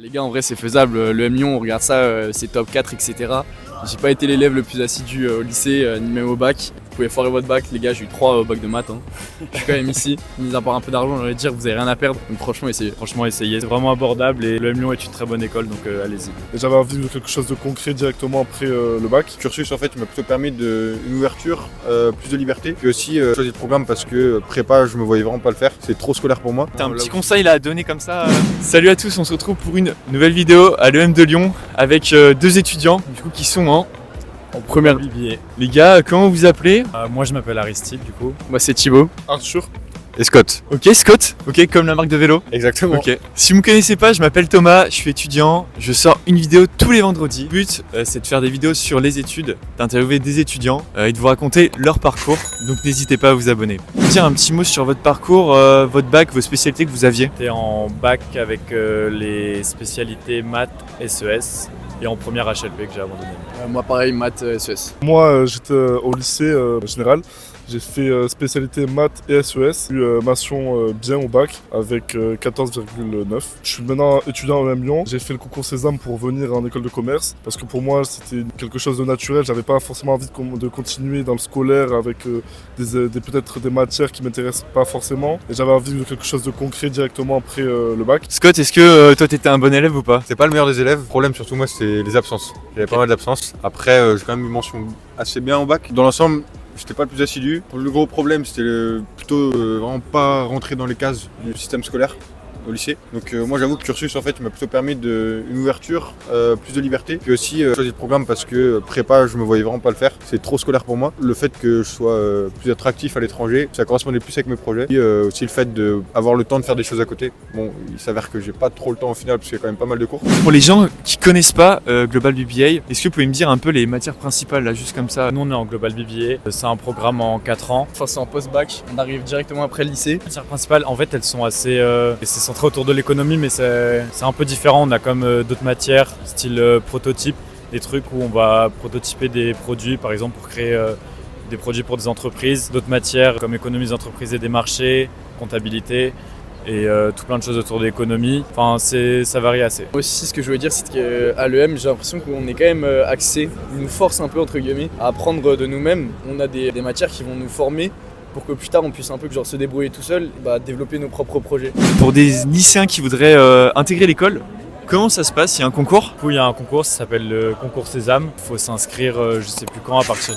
Les gars, en vrai, c'est faisable. Le M Lyon, on regarde ça, c'est top 4, etc. J'ai pas été l'élève le plus assidu au lycée, ni même au bac. Vous pouvez foirer votre bac, les gars, j'ai eu 3 au bac de maths. Je suis quand même ici, mis à part un peu d'argent, j'allais dire, vous avez rien à perdre. Donc franchement, essayez. Franchement, essayez. C'est vraiment abordable et le M Lyon est une très bonne école, donc allez-y. Et j'avais envie de quelque chose de concret directement après le bac. Cursus, en fait, m'a plutôt permis une ouverture, plus de liberté. Puis aussi, choisi le programme parce que prépa, je me voyais vraiment pas le faire. C'est trop scolaire pour moi. T'as un petit conseil là à donner comme ça Salut à tous, on se retrouve pour une nouvelle vidéo à l'EM de Lyon avec 2 étudiants du coup, qui sont en première BBA. Les gars, comment vous appelez Moi je m'appelle Aristide du coup. Moi, c'est Thibaut. Arthur. Et Scott. Ok, Scott. Ok, comme la marque de vélo. Exactement. Ok. Si vous me connaissez pas, je m'appelle Thomas, je suis étudiant. Je sors une vidéo tous les vendredis. Le but, c'est de faire des vidéos sur les études, d'interviewer des étudiants et de vous raconter leur parcours. Donc n'hésitez pas à vous abonner. Dire un petit mot sur votre parcours, votre bac, vos spécialités que vous aviez. J'étais en bac avec les spécialités maths, SES et en première HLP que j'ai abandonné. Moi, pareil, maths, SES. Moi, j'étais au lycée général. J'ai fait spécialité maths et SES, eu mention bien au bac avec 14,9. Je suis maintenant étudiant au M Lyon. J'ai fait le concours Sésame pour venir en école de commerce parce que pour moi c'était quelque chose de naturel. J'avais pas forcément envie de continuer dans le scolaire avec peut-être des matières qui m'intéressent pas forcément. Et j'avais envie de quelque chose de concret directement après le bac. Scott, est-ce que toi t'étais un bon élève ou pas? C'est pas le meilleur des élèves. Le problème, surtout moi, c'était les absences. J'avais pas mal d'absences. Après, j'ai quand même eu mention assez bien au bac. Dans l'ensemble, j'étais pas le plus assidu. Le gros problème, c'était plutôt vraiment pas rentrer dans les cases du système scolaire au lycée. Donc moi j'avoue que cursus en fait m'a plutôt permis une ouverture, plus de liberté. Puis aussi choisi le programme parce que prépa je me voyais vraiment pas le faire. C'est trop scolaire pour moi. Le fait que je sois plus attractif à l'étranger, ça correspondait plus avec mes projets. Et aussi le fait d'avoir le temps de faire des choses à côté. Bon, il s'avère que j'ai pas trop le temps au final parce qu'il y a quand même pas mal de cours. Pour les gens qui connaissent pas Global BBA, est-ce que vous pouvez me dire un peu les matières principales là, juste comme ça? Nous on est en Global BBA, c'est un programme en 4 ans. Enfin, c'est en post-bac, on arrive directement après le lycée. Les matières principales en fait elles sont assez... c'est centré autour de l'économie mais c'est un peu différent. On a comme d'autres matières, style prototype, des trucs où on va prototyper des produits par exemple pour créer des produits pour des entreprises. D'autres matières comme économie des entreprises et des marchés, comptabilité et tout plein de choses autour de l'économie. Enfin ça varie assez. Moi aussi, ce que je voulais dire, c'est qu'à l'EM, j'ai l'impression qu'on est quand même axé, ils nous force un peu entre guillemets à apprendre de nous-mêmes. On a des matières qui vont nous former pour que plus tard on puisse un peu genre, se débrouiller tout seul, développer nos propres projets. Pour des lycéens qui voudraient intégrer l'école, comment ça se passe? Il y a un concours? Du coup il y a un concours, ça s'appelle le concours Sésame. Il faut s'inscrire je sais plus quand, à partir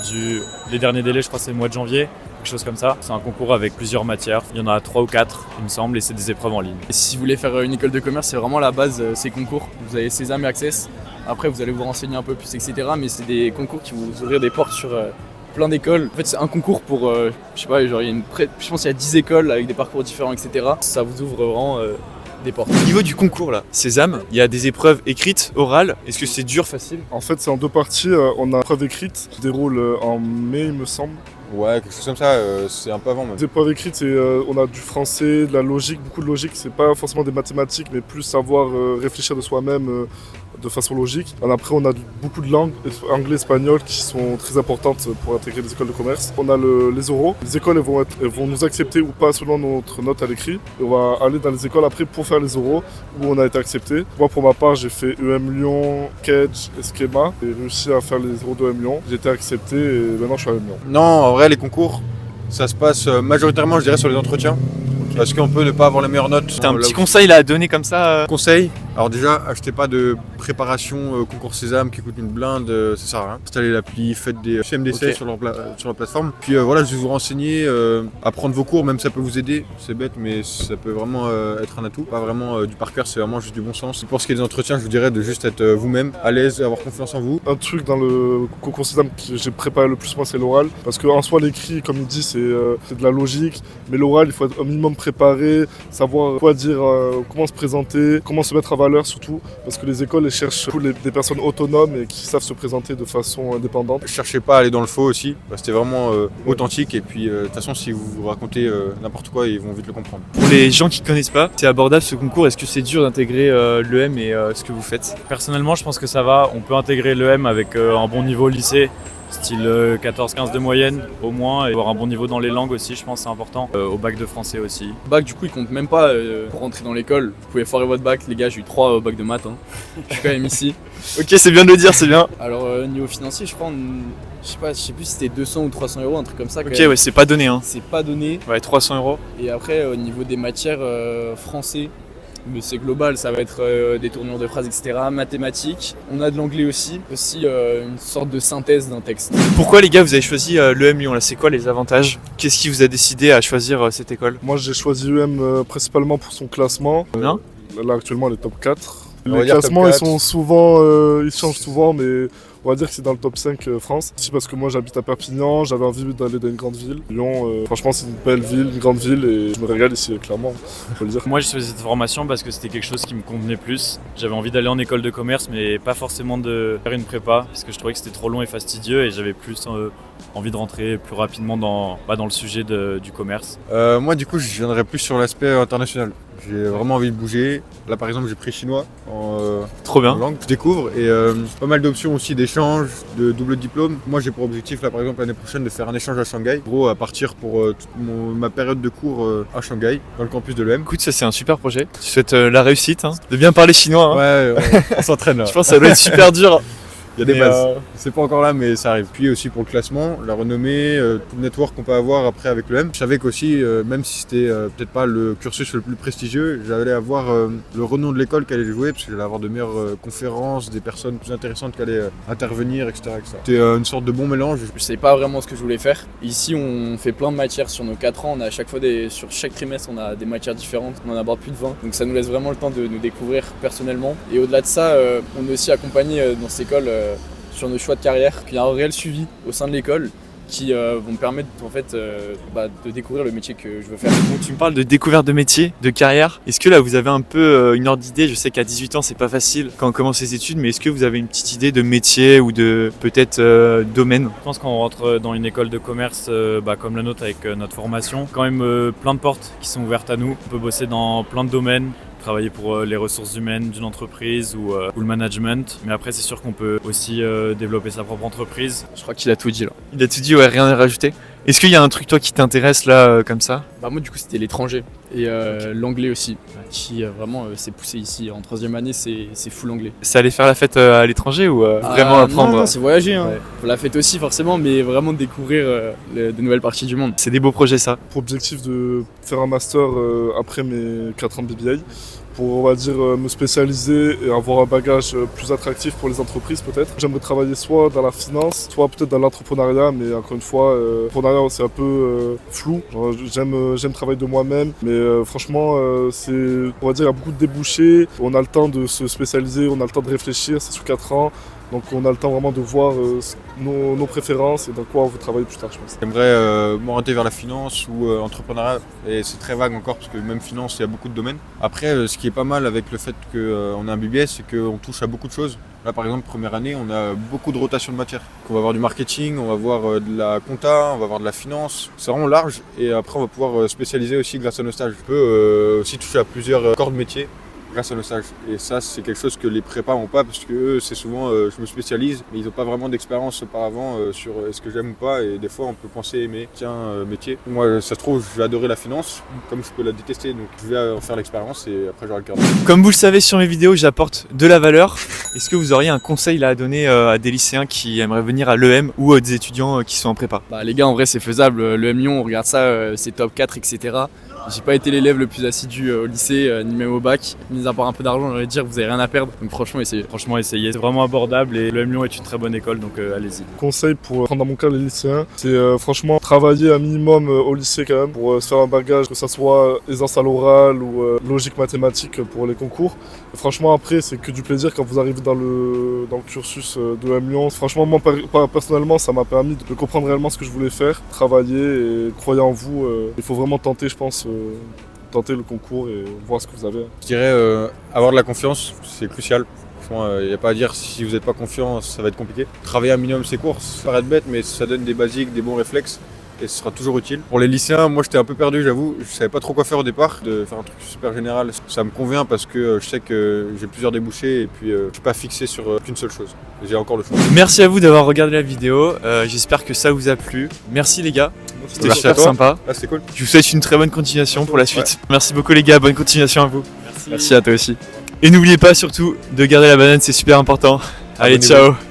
les derniers délais, je crois que c'est le mois de janvier. Quelque chose comme ça. C'est un concours avec plusieurs matières. Il y en a 3 ou 4, il me semble, et c'est des épreuves en ligne. Et si vous voulez faire une école de commerce, c'est vraiment la base, ces concours. Vous avez Sésame et Access. Après, vous allez vous renseigner un peu plus, etc. Mais c'est des concours qui vont vous ouvrir des portes sur plein d'écoles. En fait, c'est un concours pour, je sais pas, genre, je pense qu'il y a 10 écoles avec des parcours différents, etc. Ça vous ouvre vraiment des portes. Au niveau du concours là, Sésame, il y a des épreuves écrites, orales. Est-ce que c'est dur, facile? En fait c'est en 2 parties. On a une épreuve écrite qui se déroule en mai il me semble. Ouais, quelque chose comme ça, c'est un peu avant même. Les épreuves écrites, on a du français, de la logique, beaucoup de logique. C'est pas forcément des mathématiques, mais plus savoir réfléchir de soi-même de façon logique. Après, on a beaucoup de langues, anglais, espagnol, qui sont très importantes pour intégrer les écoles de commerce. On a les oraux. Les écoles elles vont nous accepter ou pas selon notre note à l'écrit. Et on va aller dans les écoles après pour faire les oraux où on a été accepté. Moi, pour ma part, j'ai fait EM Lyon, Kedge et Schema. J'ai réussi à faire les oraux de EM Lyon. J'ai été accepté et maintenant je suis à EM Lyon. Non, en vrai, les concours, ça se passe majoritairement, je dirais, sur les entretiens. Parce qu'on peut ne pas avoir les meilleures notes. T'as un petit conseil là à donner comme ça Conseil, alors déjà, achetez pas de préparation concours Sésame qui coûte une blinde, ça sert à rien. Installez l'appli, faites des CMDC sur leur plateforme. Puis voilà, je vais vous renseigner, apprendre vos cours, même ça peut vous aider. C'est bête, mais ça peut vraiment être un atout. Pas vraiment du par cœur, c'est vraiment juste du bon sens. Pour ce qui est des entretiens, je vous dirais de juste être vous-même, à l'aise, avoir confiance en vous. Un truc dans le concours Sésame que j'ai préparé le plus, moi, c'est l'oral. Parce qu'en soi, l'écrit, comme il dit, c'est de la logique. Mais l'oral, il faut être au minimum préparé, savoir quoi dire, comment se présenter, comment se mettre à valeur surtout. Parce que les écoles elles cherchent des personnes autonomes et qui savent se présenter de façon indépendante. Cherchez pas à aller dans le faux aussi, c'était vraiment authentique. Et puis de toute façon, si vous racontez n'importe quoi, ils vont vite le comprendre. Pour les gens qui connaissent pas, c'est abordable ce concours. Est-ce que c'est dur d'intégrer l'EM et ce que vous faites? Personnellement je pense que ça va. On peut intégrer l'EM avec un bon niveau au lycée style 14-15 de moyenne au moins, et avoir un bon niveau dans les langues aussi, je pense c'est important. Au bac de français aussi. Bac, du coup, il compte même pas pour rentrer dans l'école. Vous pouvez foirer votre bac, les gars, j'ai eu 3 au bac de maths. Je suis quand même ici. Ok, c'est bien de le dire, c'est bien. Alors, niveau financier, je crois, je sais plus si c'était 200 ou 300 euros, un truc comme ça. Ok, ouais, c'est pas donné, hein. C'est pas donné. Ouais, 300 euros. Et après, au niveau des matières français, mais c'est global, ça va être des tournures de phrases, etc. Mathématiques. On a de l'anglais aussi une sorte de synthèse d'un texte. Pourquoi les gars vous avez choisi l'EM Lyon là? C'est quoi les avantages? Qu'est-ce qui vous a décidé à choisir cette école? Moi j'ai choisi UM principalement pour son classement. Bien. Là actuellement elle est top 4. On va Les dire top classements 4. ils sont souvent, ils changent souvent, mais on va dire que c'est dans le top 5 France. Aussi parce que moi j'habite à Perpignan, j'avais envie d'aller dans une grande ville. Lyon, franchement c'est une belle ville, une grande ville et je me régale ici clairement, on peut le dire. Moi j'ai choisi cette formation parce que c'était quelque chose qui me convenait plus. J'avais envie d'aller en école de commerce mais pas forcément de faire une prépa parce que je trouvais que c'était trop long et fastidieux et j'avais plus envie de rentrer plus rapidement dans le sujet du commerce. Moi du coup je viendrais plus sur l'aspect international. J'ai vraiment envie de bouger. Là par exemple j'ai pris chinois Trop bien. en langue, je découvre et pas mal d'options aussi d'échange, de double diplôme. Moi j'ai pour objectif là par exemple l'année prochaine de faire un échange à Shanghai. En gros à partir pour toute ma période de cours à Shanghai dans le campus de l'EM. Écoute, ça c'est un super projet. Je souhaite la réussite, hein. De bien parler chinois. Hein. Ouais, on s'entraîne là. Je pense que ça doit être super dur. Il y a des Mais, bases. C'est pas encore là, mais ça arrive. Puis aussi pour le classement, la renommée, tout le network qu'on peut avoir après avec l'EM. Je savais qu'aussi, même si c'était peut-être pas le cursus le plus prestigieux, j'allais avoir le renom de l'école qui allait jouer, parce que j'allais avoir de meilleures conférences, des personnes plus intéressantes qui allaient intervenir, etc. C'était une sorte de bon mélange. Je savais pas vraiment ce que je voulais faire. Ici, on fait plein de matières sur nos 4 ans. On a à chaque fois sur chaque trimestre, on a des matières différentes. On en aborde plus de 20. Donc ça nous laisse vraiment le temps de nous découvrir personnellement. Et au-delà de ça, on est aussi accompagné dans cette école sur nos choix de carrière. Il y a un réel suivi au sein de l'école qui vont me permettre en fait de découvrir le métier que je veux faire. Bon, tu me parles de découverte de métier, de carrière. Est-ce que là vous avez un peu une ordre d'idée? Je sais qu'à 18 ans c'est pas facile quand on commence les études, mais est-ce que vous avez une petite idée de métier ou de peut-être domaine? Je pense qu'on rentre dans une école de commerce comme la nôtre avec notre formation, quand même plein de portes qui sont ouvertes à nous. On peut bosser dans plein de domaines. Travailler pour les ressources humaines d'une entreprise ou le management. Mais après, c'est sûr qu'on peut aussi développer sa propre entreprise. Je crois qu'il a tout dit là. Il a tout dit, ouais, rien à rajouter. Est-ce qu'il y a un truc toi qui t'intéresse là comme ça? Moi du coup c'était l'étranger et l'anglais aussi qui vraiment s'est poussé ici. En 3e année c'est full anglais. C'est aller faire la fête à l'étranger ou vraiment apprendre? Non, c'est voyager. Ouais. La fête aussi forcément, mais vraiment découvrir de nouvelles parties du monde. C'est des beaux projets ça. Pour objectif de faire un master après mes 4 ans de BBA, pour on va dire me spécialiser et avoir un bagage plus attractif pour les entreprises peut-être. J'aimerais travailler soit dans la finance, soit peut-être dans l'entrepreneuriat, mais encore une fois, l'entrepreneuriat c'est un peu flou. Genre, j'aime travailler de moi-même, mais franchement on va dire il y a beaucoup de débouchés. On a le temps de se spécialiser, on a le temps de réfléchir, c'est sur 4 ans. Donc on a le temps vraiment de voir nos préférences et dans quoi on veut travailler plus tard, je pense. J'aimerais m'orienter vers la finance ou entrepreneuriat, et c'est très vague encore parce que même finance, il y a beaucoup de domaines. Après, ce qui est pas mal avec le fait qu'on a un BBS, c'est qu'on touche à beaucoup de choses. Là par exemple, première année, on a beaucoup de rotation de matières. On va avoir du marketing, on va voir de la compta, on va avoir de la finance. C'est vraiment large et après on va pouvoir spécialiser aussi grâce à nos stages. On peut aussi toucher à plusieurs corps de métier grâce à nos stages. Et ça, c'est quelque chose que les prépas n'ont pas parce que eux, c'est souvent je me spécialise, mais ils n'ont pas vraiment d'expérience auparavant sur est-ce que j'aime ou pas. Et des fois, on peut penser aimer métier. Moi, ça se trouve, je vais adorer la finance, comme je peux la détester. Donc, je vais en faire l'expérience et après, j'aurai le cœur. Comme vous le savez sur mes vidéos, j'apporte de la valeur. Est-ce que vous auriez un conseil là à donner à des lycéens qui aimeraient venir à l'EM ou à des étudiants qui sont en prépa? Les gars, en vrai, c'est faisable. L'EM Lyon, on regarde ça, c'est top 4, etc. J'ai pas été l'élève le plus assidu au lycée, ni même au bac. Mis à part un peu d'argent, j'allais dire, vous avez rien à perdre. Donc franchement, essayez. C'est vraiment abordable et l'EM Lyon est une très bonne école, donc allez-y. Conseil pour prendre dans mon cas les lycéens, c'est franchement travailler un minimum au lycée quand même pour se faire un bagage, que ça soit aisance à l'oral ou logique mathématique pour les concours. Et franchement après c'est que du plaisir quand vous arrivez dans le cursus de l'EM Lyon. Franchement moi personnellement ça m'a permis de comprendre réellement ce que je voulais faire, travailler et croyez en vous. Il faut vraiment tenter je pense. Tenter le concours et voir ce que vous avez. Je dirais avoir de la confiance, c'est crucial. Il n'y a pas à dire si vous n'êtes pas confiant, ça va être compliqué. Travailler un minimum ses cours, ça paraît bête, mais ça donne des basiques, des bons réflexes. et ce sera toujours utile. Pour les lycéens, moi j'étais un peu perdu, j'avoue, je savais pas trop quoi faire au départ. De faire un truc super général, ça me convient parce que je sais que j'ai plusieurs débouchés et puis je suis pas fixé sur qu'une seule chose. J'ai encore le choix. Merci à vous d'avoir regardé la vidéo, j'espère que ça vous a plu. Merci les gars, c'était Merci super à toi. sympa. Ah, c'était cool. Je vous souhaite une très bonne continuation pour la suite. Merci beaucoup les gars, bonne continuation à vous. Merci à toi aussi. Et n'oubliez pas surtout de garder la banane, c'est super important. Allez, Abonnez-vous. ciao.